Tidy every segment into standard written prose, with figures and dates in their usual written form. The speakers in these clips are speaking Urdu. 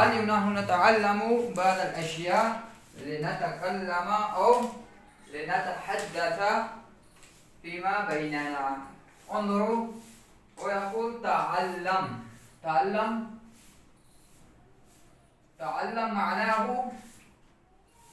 اليوم نحن نتعلم بعض الأشياء لنتكلم أو لنتحدث فيما بيننا. انظروا ويقول تعلم. تعلم معناه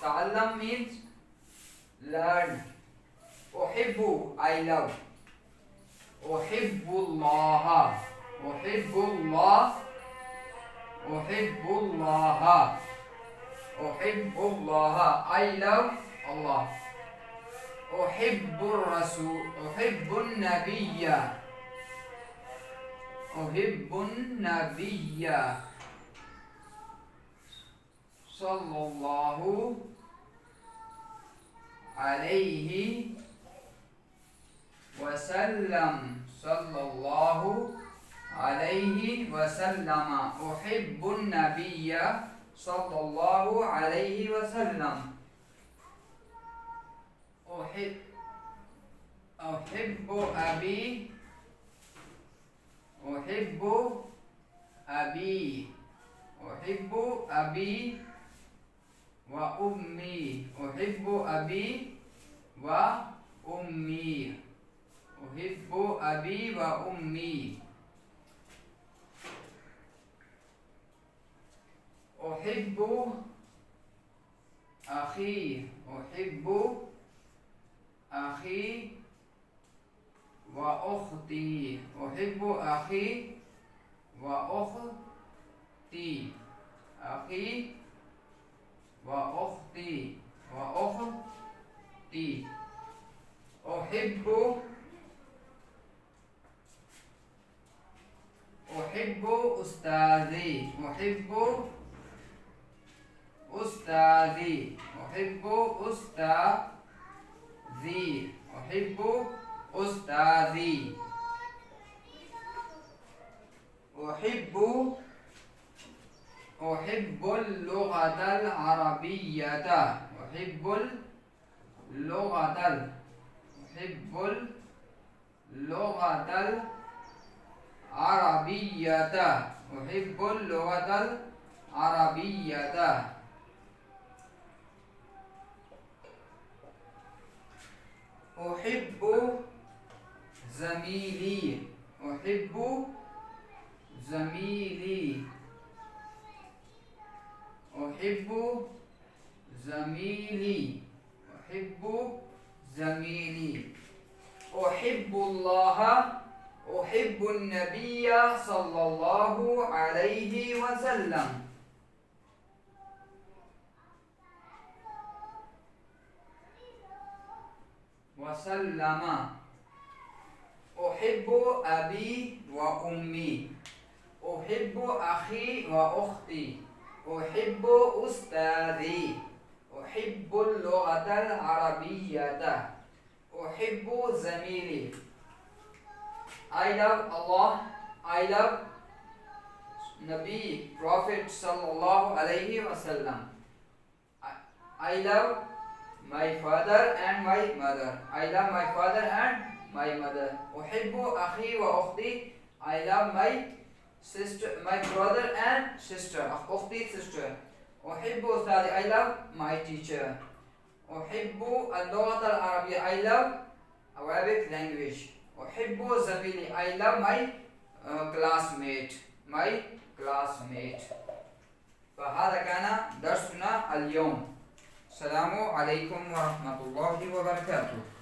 تعلم means learn. أحب I love. أحب الله. أحب الله. أحب الله. أحب الله I love Allah. أحب الرسول. أحب النبي. أحب النبي صلى الله عليه وسلم. صلى الله عليه وسلم. أحب النبي صلى الله عليه وسلم. أحب أبي. أحب أبي. أحب أبي وأمي. أحب أبي وأمي. أحب أبي وأمي. أحب أخي. أحب أخي وأختي. أحب أخي وأختي. أخي وأختي وأختي. أحب أستاذي. أحب أستاذي. أحب أستاذي. أحب أستاذي. أحب اللغة العربية. أحب اللغة أحب اللغة العربية. أحب اللغة العربية. أحب زميلي. أحب زميلي. أحب زميلي. أحب زميلي. أحب الله. أحب النبي صلى الله عليه وسلم. وسلم. أحب أبي وأمي. أحب أخي وأختي. أحب أستاذي. أحب اللغة العربية. أحب زميلي. I love Allah. I love Nabi Prophet sallallahu alaihi wasallam. I love my father and my mother. I love my father and my mother. أحب أخي وأختي. I love my sister, my brother and sister. أختي sister. أحب أستاذي. I love my teacher. أحب اللغة العربية. I love Arabic language. أحب زميلي. I love my classmate. فهذا كان درسنا اليوم. السلام عليكم ورحمة الله وبركاته.